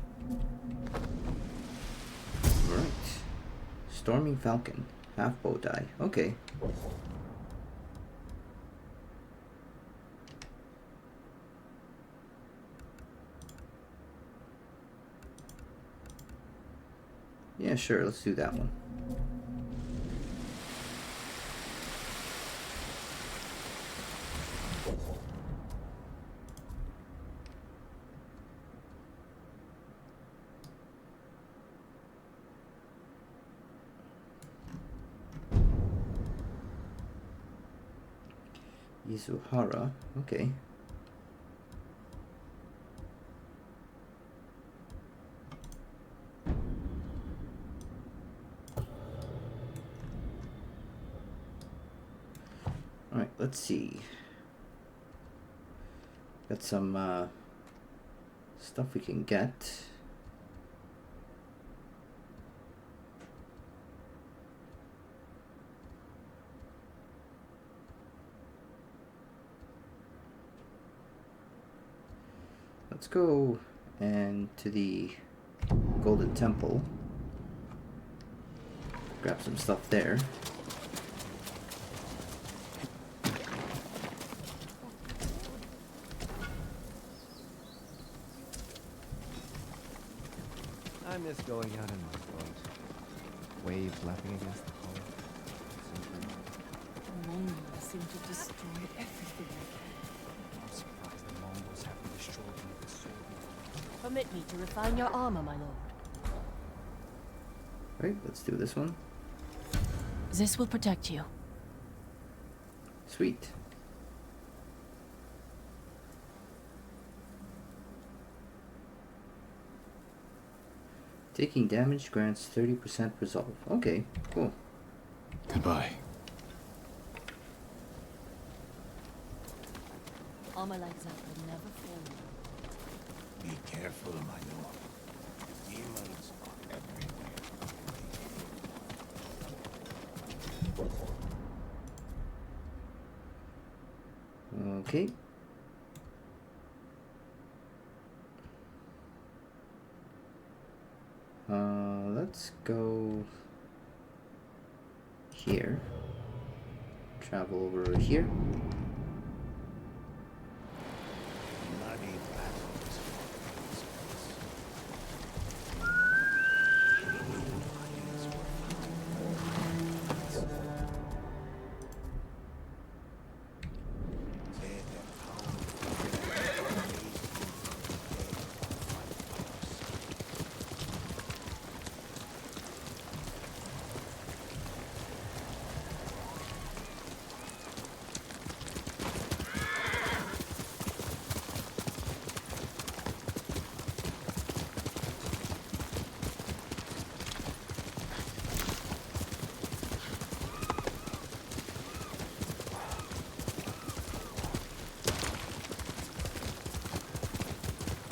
Right. Storming Falcon. Half bow die. Okay. Yeah, sure. Let's do that one. Izuhara, okay. Alright, let's see. Got some stuff we can get. Let's go and to the Golden Temple. Grab some stuff there. I miss going out in my boat. Waves lapping against the hull. Loneliness. seem to destroy everything I can. I'm surprised the Mongols haven't destroyed me with the sword. Permit me to refine your armor, my lord. Right, let's do this one. This will protect you. Sweet. Taking damage grants 30% resolve. Okay, cool. Goodbye. All my like that will never fail you. Be careful, my lord. Demons are everywhere. Okay. Let's go here. Travel over here. Bloody battles.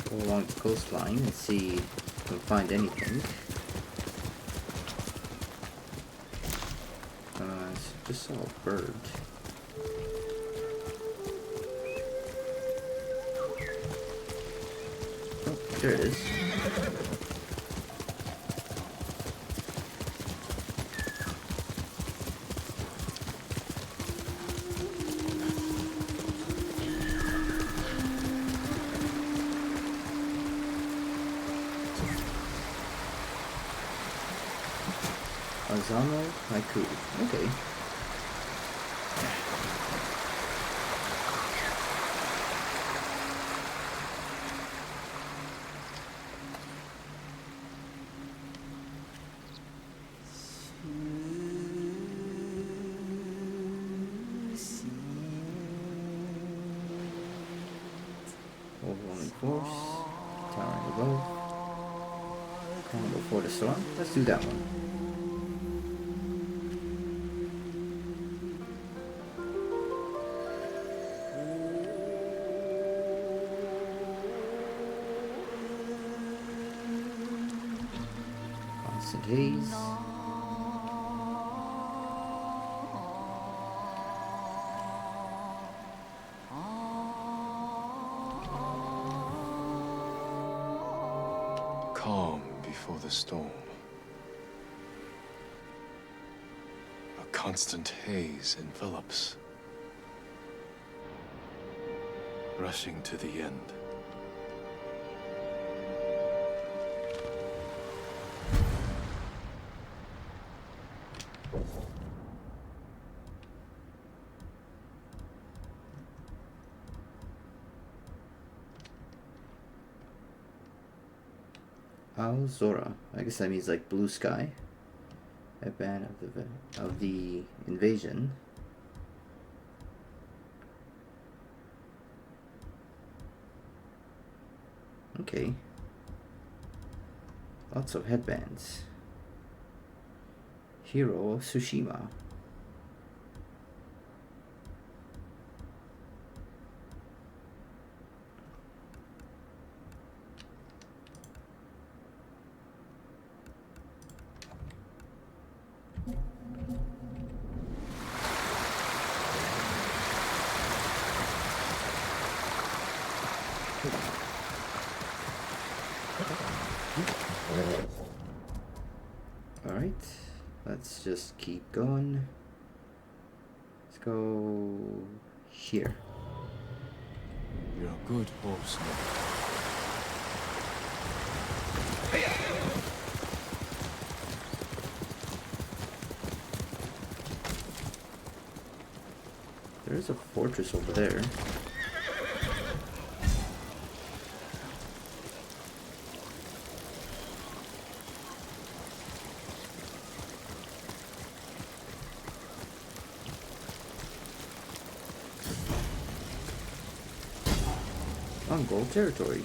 Go along the coastline and see if we can find anything. Just saw a bird. Oh, there it is. Azano Haiku. Okay. Overwhelming force. Towering above. Carnival for the storm. Let's do that one. Constant haze. Calm before the storm. A constant haze envelops. Rushing to the end. Zora. I guess that means like blue sky. A band of the invasion. Okay. Lots of headbands. Hero of Tsushima. Alright, let's just keep going. Let's go here. You're a good horseman. There's a fortress over there. Mongol territory.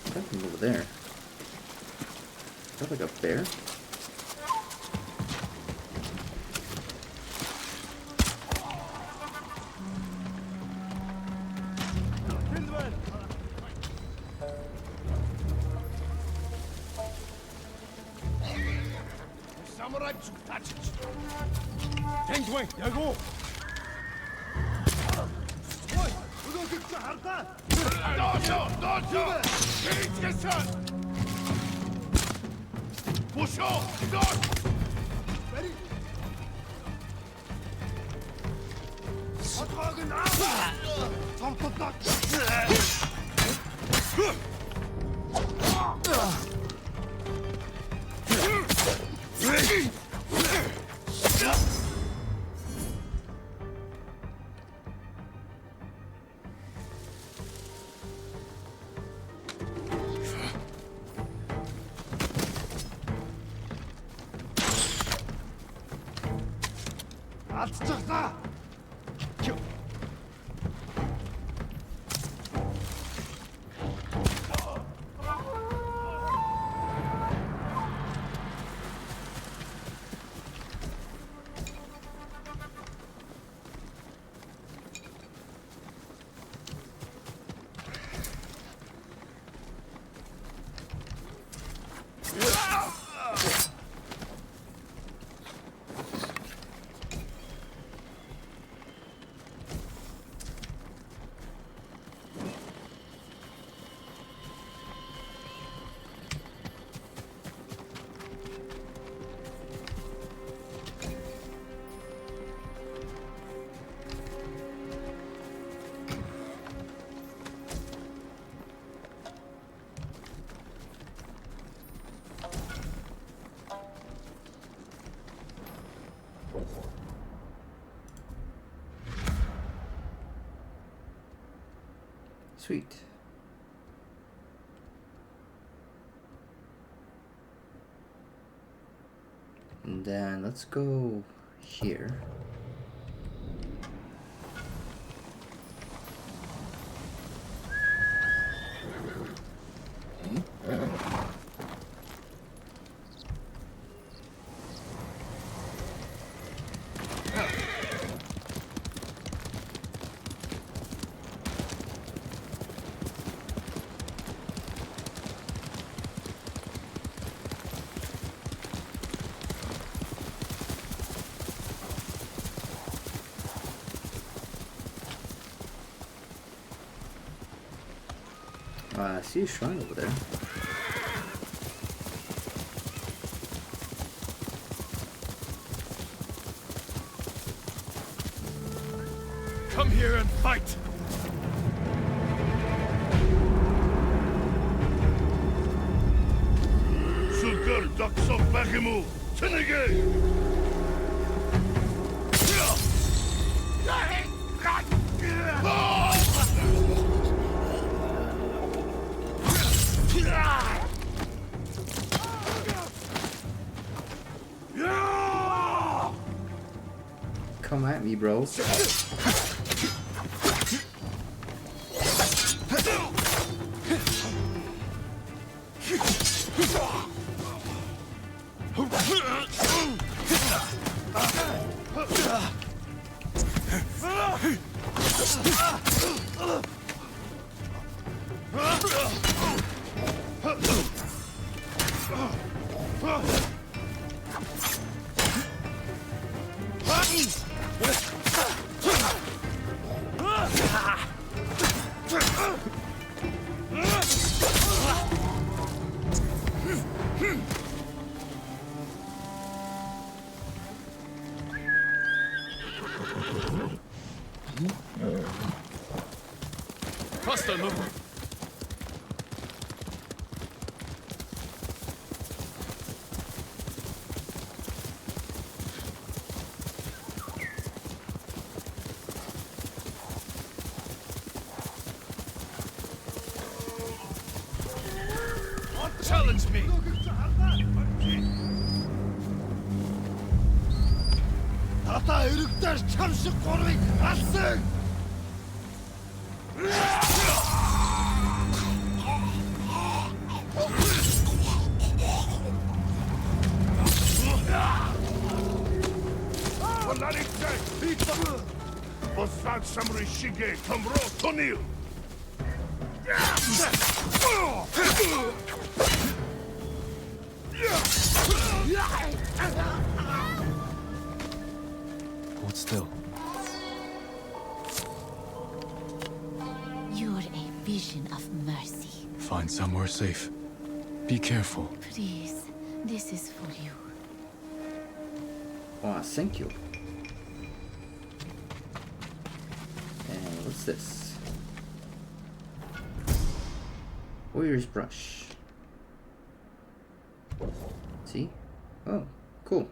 Something over there. Is that like a bear? Samurai Tsuktachi. Tengway, Yago. Dojo! Geçsin! Pusho! Dodge! Ready? Atwagen Atçıkta! Sweet. And then let's go here. I see a shrine over there. Come here and fight! Sulgar Daksov Bakimu! Tinigay! Come at me, bro. Faster, no. Release me! Ата өргөдөр чам шиг гурвыг алсан. Osad Samri Shige, Kamro Tonil! Hold still. You're a vision of mercy. Find somewhere safe. Be careful. Please, this is for you. Oh, thank you. And what's this? Warrior's brush. See? Oh, cool.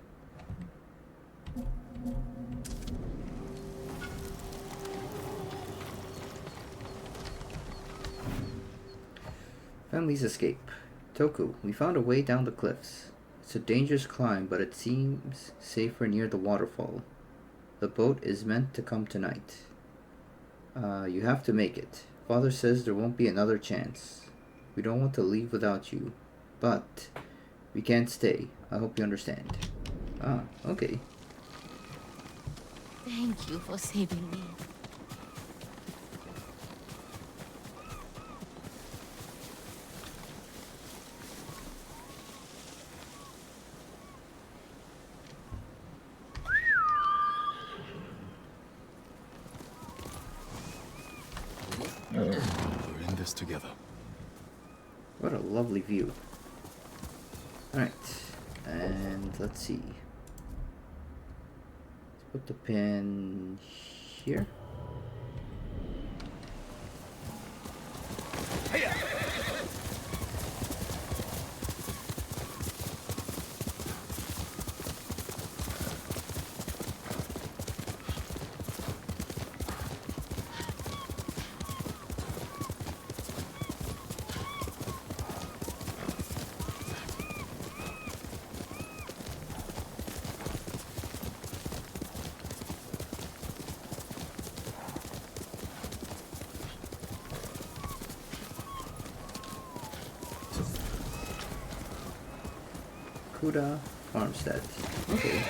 Family's escape. Toku, we found a way down the cliffs. It's a dangerous climb, but it seems safer near the waterfall. The boat is meant to come tonight. You have to make it. Father says there won't be another chance. We don't want to leave without you, but we can't stay. I hope you understand. Ah, okay. Thank you for saving me. We're in this together. What a lovely view. Alright, and let's see. Let's put the pin here. Kuda Farmstead. Okay.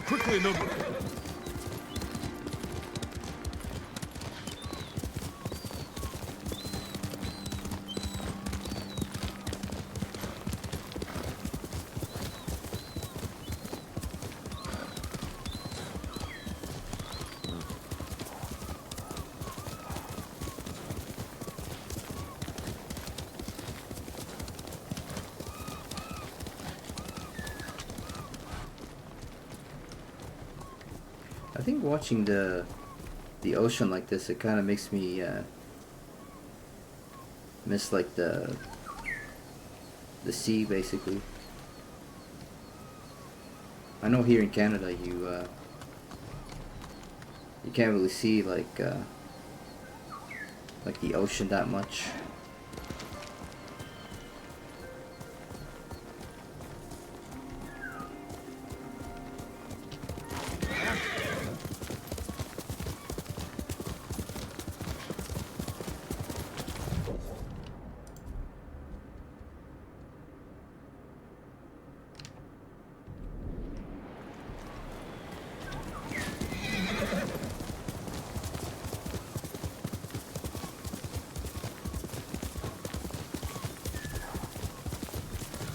Quickly, Nobu! I think watching the ocean like this, it kind of makes me miss like the sea basically. I know here in Canada you can't really see like the ocean that much.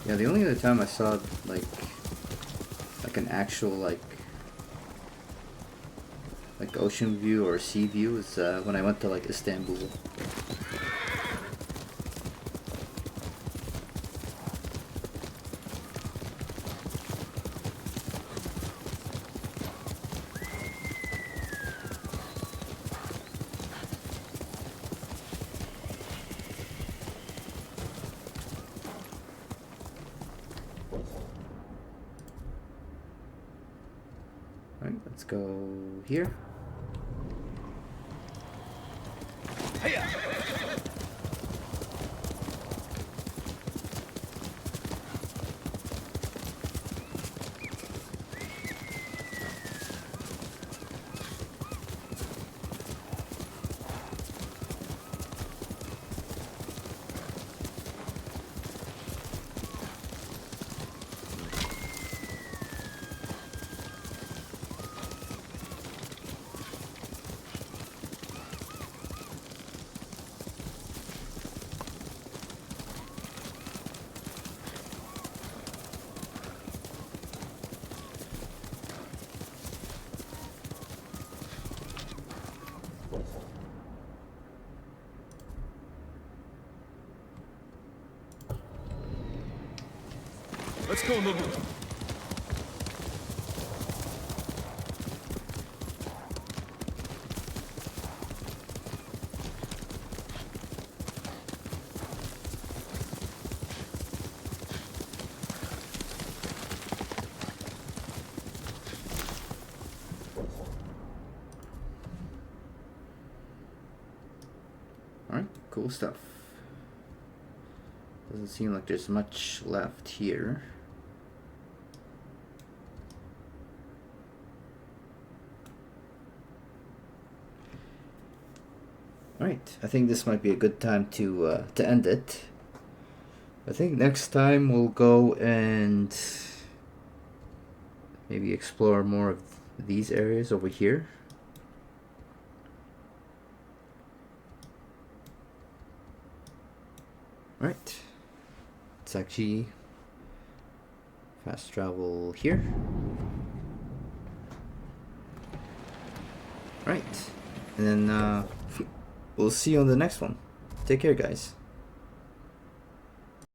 Yeah, the only other time I saw like an actual like ocean view or sea view is when I went to like Istanbul. go here. Let's go, Nobu. Alright, cool stuff. Doesn't seem like there's much left here. Alright, I think this might be a good time to end it. I think next time we'll go and maybe explore more of these areas over here. Right, let's actually fast travel here. Right, and then we'll see you on the next one. Take care, guys.